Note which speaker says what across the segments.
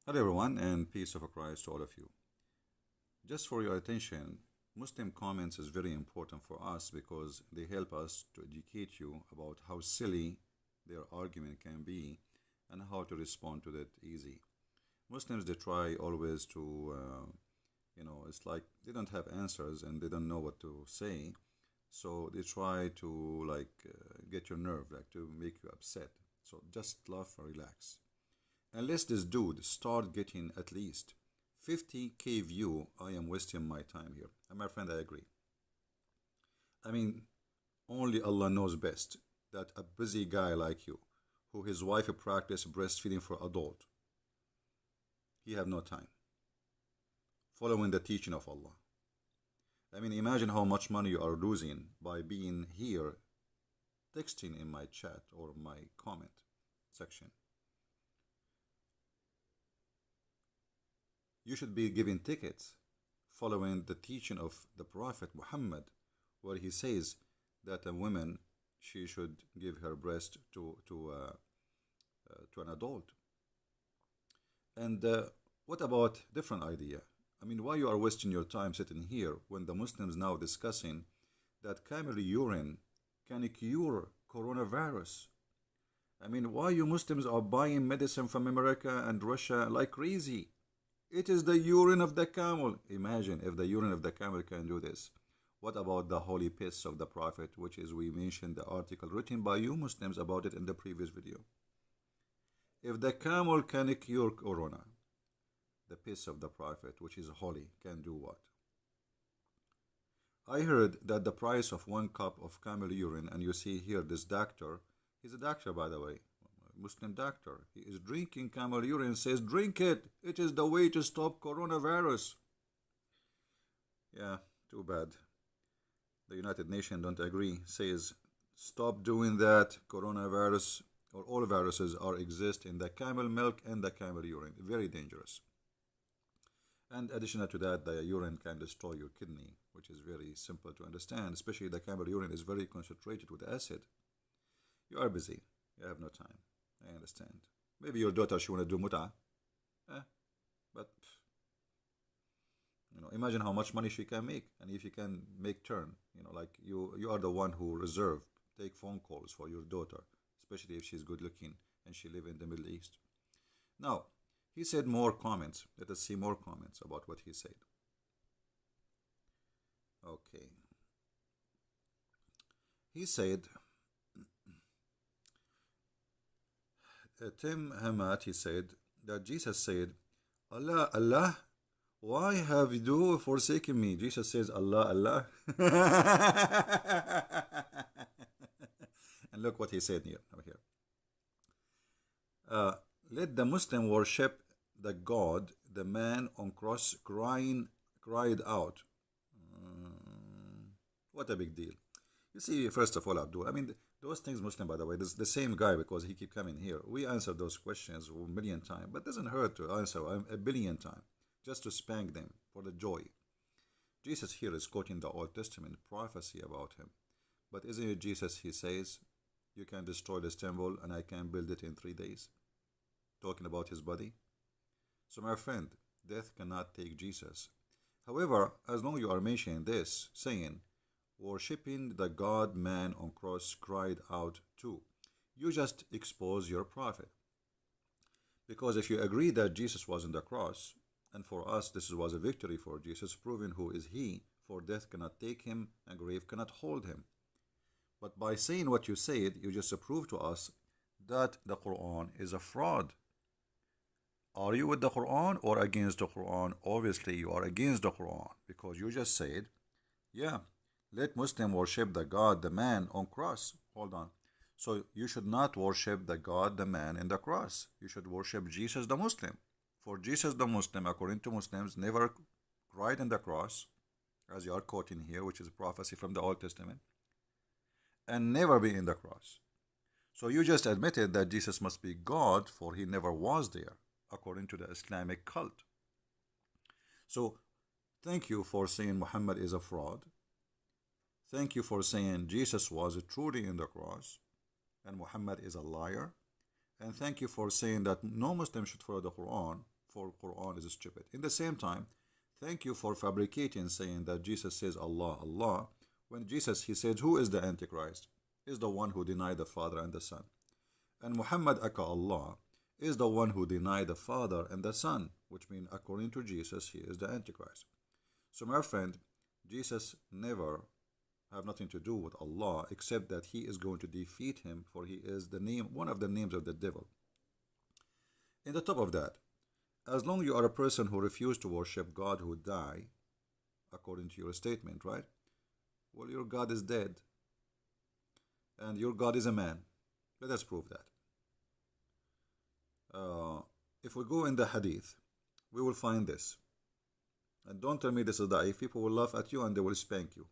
Speaker 1: Hello, everyone, and peace of Christ to all of you. Just for your attention, Muslim comments is very important for us because they help us to educate you about how silly their argument can be and how to respond to that easy. Muslims they try always to, it's like they don't have answers and they don't know what to say, so they try to get your nerve, like to make you upset. So just laugh and relax. Unless this dude start getting at least 50K view, I am wasting my time here. And my friend, I agree. I mean, only Allah knows best that a busy guy like you, who his wife practice breastfeeding for adult, he have no time following the teaching of Allah. I mean, imagine how much money you are losing by being here texting in my chat or my comment section. You should be giving tickets following the teaching of the Prophet Muhammad, where he says that a woman she should give her breast to an adult. And what about different idea? I mean, why you are wasting your time sitting here when the Muslims now discussing that camel urine can cure coronavirus? I mean, why you Muslims are buying medicine from America and Russia like crazy? It is the urine of the camel. Imagine if the urine of the camel can do this. What about the holy piss of the Prophet, which is we mentioned the article written by you Muslims about it in the previous video. If the camel can cure corona, the piss of the Prophet, which is holy, can do what? I heard that the price of 1 cup of camel urine, and you see here this doctor, he's a doctor by the way, Muslim doctor, he is drinking camel urine and says, drink it, it is the way to stop coronavirus. Yeah, too bad. The United Nations don't agree, says, stop doing that, coronavirus or all viruses are exist in the camel milk and the camel urine, very dangerous. And additional to that, the urine can destroy your kidney, which is very simple to understand, especially the camel urine is very concentrated with acid. You are busy, you have no time. I understand. Maybe your daughter she want to do muta, but imagine how much money she can make, and if you can make turn, like you are the one who reserve take phone calls for your daughter, especially if she's good looking and she live in the Middle East. Now he said more comments. Let us see more comments about what he said. Okay. He said. Tim Hamad, he said that Jesus said, Allah, Allah, why have you forsaken me? Jesus says, Allah, Allah. And look what he said here, over here. Let the Muslim worship the God, the man on cross cried out. What a big deal. You see, first of all, Abdul, I mean, those things Muslim, by the way, this the same guy because he keep coming here. We answer those questions a million times, but it doesn't hurt to answer a billion times, just to spank them for the joy. Jesus here is quoting the Old Testament prophecy about him. But isn't it Jesus, he says, you can destroy this temple and I can build it in 3 days? Talking about his body. So my friend, death cannot take Jesus. However, as long as you are mentioning this, saying, worshipping the God man on cross cried out too, you just expose your prophet. Because if you agree that Jesus was on the cross, and for us this was a victory for Jesus, proving who is he, for death cannot take him and grave cannot hold him. But by saying what you said, you just prove to us that the Quran is a fraud. Are you with the Quran or against the Quran? Obviously you are against the Quran, because you just said, yeah, let Muslim worship the God, the man on cross. Hold on. So you should not worship the God, the man in the cross. You should worship Jesus the Muslim. For Jesus the Muslim, according to Muslims, never cried on the cross, as you are quoting here, which is a prophecy from the Old Testament, and never be in the cross. So you just admitted that Jesus must be God, for he never was there, according to the Islamic cult. So thank you for saying Muhammad is a fraud. Thank you for saying Jesus was truly in the cross and Muhammad is a liar. And thank you for saying that no Muslim should follow the Quran, therefore Quran is stupid. In the same time, thank you for fabricating saying that Jesus says Allah, Allah. When Jesus, he said, who is the Antichrist? Is the one who denied the Father and the Son. And Muhammad aka Allah is the one who denied the Father and the Son, which means according to Jesus, he is the Antichrist. So my friend, Jesus never have nothing to do with Allah except that he is going to defeat him, for he is the name, one of the names of the devil. In the top of that, as long you are a person who refuse to worship God who died, according to your statement, right? Well, your God is dead. And your God is a man. Let us prove that. If we go in the hadith, we will find this. And don't tell me this is da'if. People will laugh at you and they will spank you.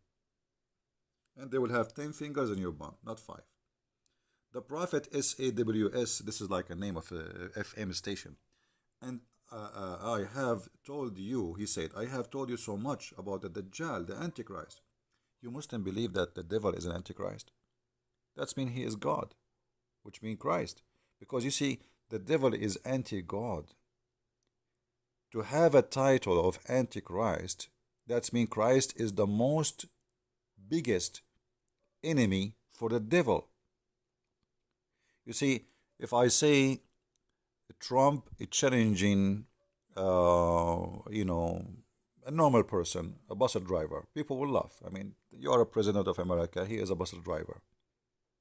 Speaker 1: And they will have 10 fingers in your bum, not 5. The Prophet SAWS, this is like a name of a FM station. And I have told you, he said, I have told you so much about the Dajjal, the Antichrist. You Muslim believe that the devil is an Antichrist. That means he is God, which means Christ. Because you see, the devil is anti-God. To have a title of Antichrist, that means Christ is the most biggest enemy for the devil. You see, if I say Trump is challenging, a normal person, a bus driver, people will laugh. I mean, you are a president of America, he is a bus driver.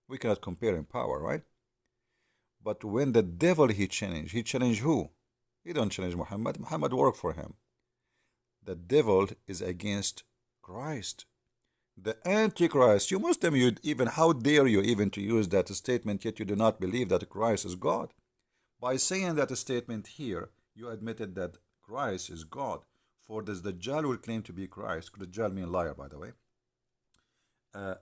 Speaker 1: We cannot compare in power, right? But when the devil he challenged who? He don't challenge Muhammad. Muhammad worked for him. The devil is against Christ. The Antichrist, you Muslim, you even, how dare you even to use that statement, yet you do not believe that Christ is God. By saying that statement here, you admitted that Christ is God. For this Dajjal will claim to be Christ. Dajjal means liar, by the way.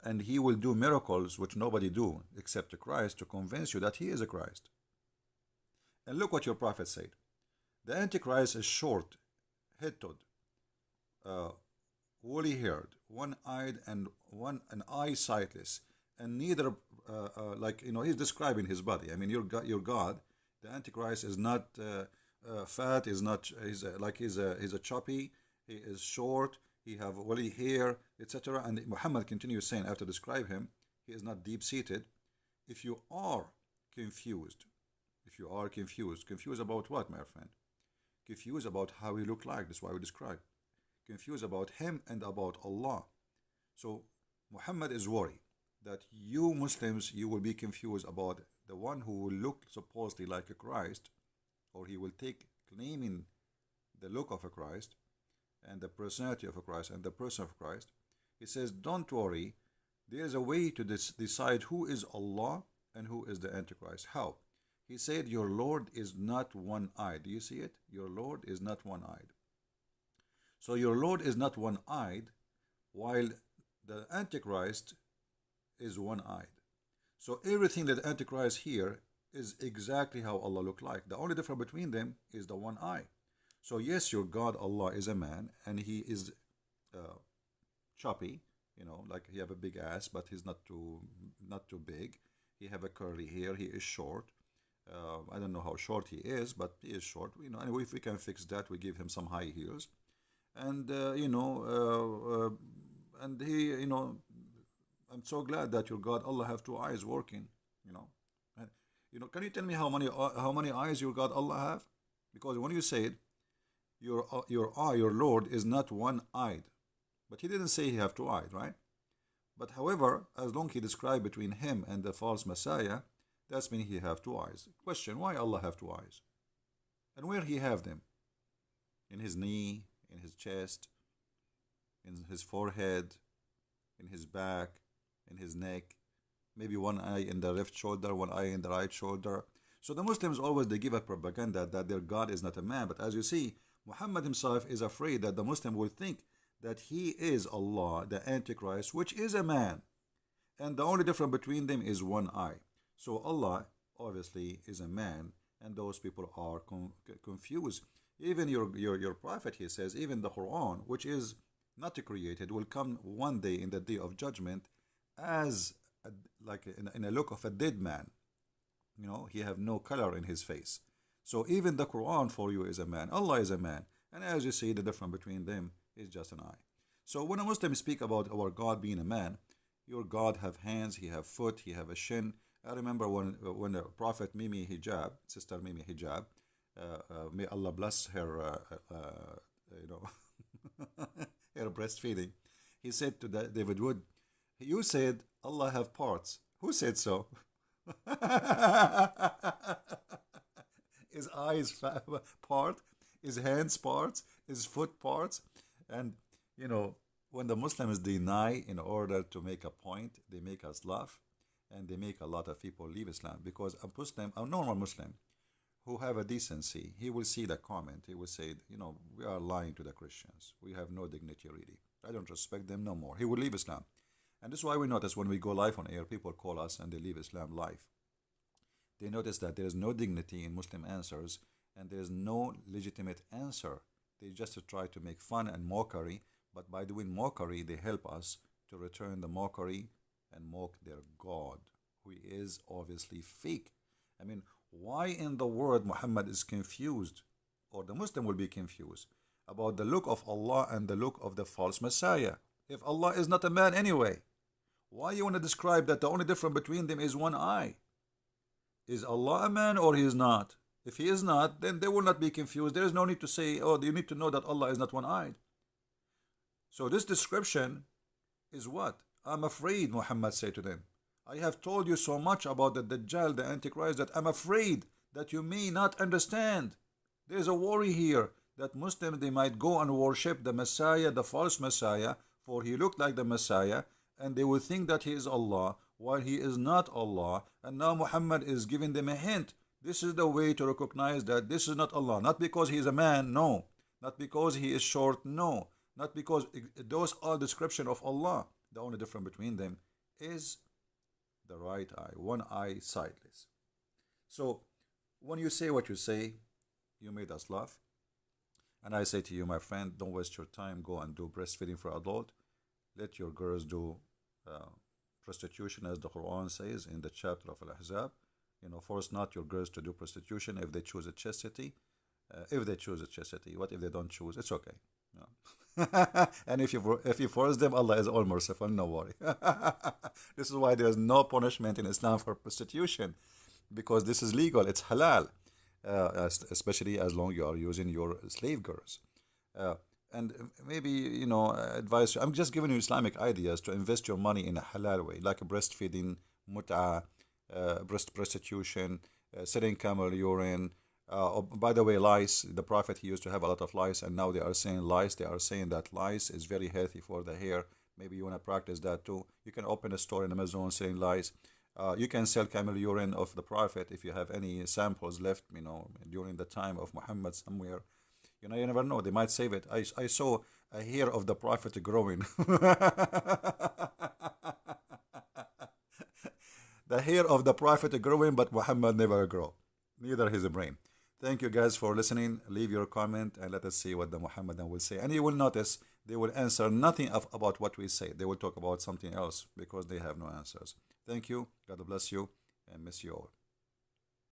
Speaker 1: And he will do miracles which nobody do except Christ to convince you that he is a Christ. And look what your prophet said. The Antichrist is short, headed, woolly haired, one-eyed and an eye sightless, and neither he's describing his body. I mean, your God, the Antichrist is not fat, is not he's a choppy, he is short, he have woolly hair, etc. And Muhammad continues saying after describe him, he is not deep-seated. If you are confused about what, my friend? Confused about how he looked like. That's why we describe. Confused about him and about Allah. So Muhammad is worried that you Muslims, you will be confused about the one who will look supposedly like a Christ, or he will take claiming the look of a Christ and the personality of a Christ and the person of Christ. He says, don't worry, there is a way to decide who is Allah and who is the Antichrist. How? He said, your Lord is not one-eyed. Do you see it? Your Lord is not one-eyed. So your Lord is not one-eyed, while the Antichrist is one-eyed. So everything that the Antichrist here is exactly how Allah look like. The only difference between them is the one eye. So yes, your God Allah is a man, and he is choppy, like he have a big ass, but he's not too big. He have a curly hair. He is short. I don't know how short he is, but he is short. Anyway, if we can fix that, we give him some high heels, and and he, I'm so glad that your God Allah have two eyes working. And, can you tell me how many eyes your God Allah have? Because when you said your Lord is not one-eyed, but he didn't say he have two eyes, right? But however, as long he described between him and the false Messiah, that means he have two eyes. Question: why Allah have two eyes? And where he have them? In his knee, in his chest, in his forehead, in his back, in his neck, maybe one eye in the left shoulder, one eye in the right shoulder. So the Muslims always, they give a propaganda that their God is not a man. But as you see, Muhammad himself is afraid that the Muslim will think that he is Allah, the Antichrist, which is a man. And the only difference between them is one eye. So Allah obviously is a man, and those people are confused. Even your prophet, he says, even the Quran, which is not created, will come one day in the day of judgment as in a look of a dead man. He have no color in his face. So even the Quran for you is a man. Allah is a man. And as you see, the difference between them is just an eye. So when a Muslim speak about our God being a man, your God have hands, he have foot, he have a shin. I remember when the Prophet Mimi Hijab, Sister Mimi Hijab, may Allah bless her, you know, her breastfeeding. He said to David Wood, "You said Allah have parts. Who said so?" His eyes part, his hands parts, his foot parts, and you know when the Muslims deny in order to make a point, they make us laugh, and they make a lot of people leave Islam because a Muslim, a normal Muslim, who have a decency, he will see the comment. He will say, you know, we are lying to the Christians. We have no dignity really. I don't respect them no more. He will leave Islam. And this is why we notice when we go live on air, people call us and they leave Islam live. They notice that there is no dignity in Muslim answers and there is no legitimate answer. They just try to make fun and mockery, but by doing mockery, they help us to return the mockery and mock their God, who is obviously fake. I mean, why in the world Muhammad is confused, or the Muslim will be confused, about the look of Allah and the look of the false Messiah? If Allah is not a man anyway, why you want to describe that the only difference between them is one eye? Is Allah a man or he is not? If he is not, then they will not be confused. There is no need to say, oh, you need to know that Allah is not one-eyed. So this description is what? I'm afraid, Muhammad said to them. I have told you so much about the Dajjal, the Antichrist, that I'm afraid that you may not understand. There is a worry here that Muslims, they might go and worship the Messiah, the false Messiah, for he looked like the Messiah, and they will think that he is Allah, while he is not Allah. And now Muhammad is giving them a hint. This is the way to recognize that this is not Allah. Not because he is a man, no. Not because he is short, no. Not because those are description of Allah. The only difference between them is the right eye, one eye sightless. So when you say what you say, you made us laugh. And I say to you, my friend, don't waste your time. Go and do breastfeeding for adult. Let your girls do prostitution, as the Quran says in the chapter of Al-Ahzab. You know, force not your girls to do prostitution if they choose a chastity. If they choose a chastity, what if they don't choose? It's okay. No. And if you force them, Allah is all merciful. No worry. This is why there is no punishment in Islam for prostitution, because this is legal. It's halal, especially as long you are using your slave girls. And maybe, you know, advice. I'm just giving you Islamic ideas to invest your money in a halal way, like breastfeeding, mut'ah, breast prostitution, selling camel urine. Oh, by the way, lice. The Prophet, he used to have a lot of lice, and now they are saying lice. They are saying that lice is very healthy for the hair. Maybe you want to practice that too. You can open a store in Amazon selling lice. You can sell camel urine of the Prophet if you have any samples left, you know, during the time of Muhammad somewhere. You know, you never know. They might save it. I saw a hair of the Prophet growing. The hair of the Prophet growing, but Muhammad never grow. Neither his brain. Thank you guys for listening. Leave your comment and let us see what the Muhammadan will say. And you will notice they will answer nothing about what we say. They will talk about something else because they have no answers. Thank you. God bless you and miss you all.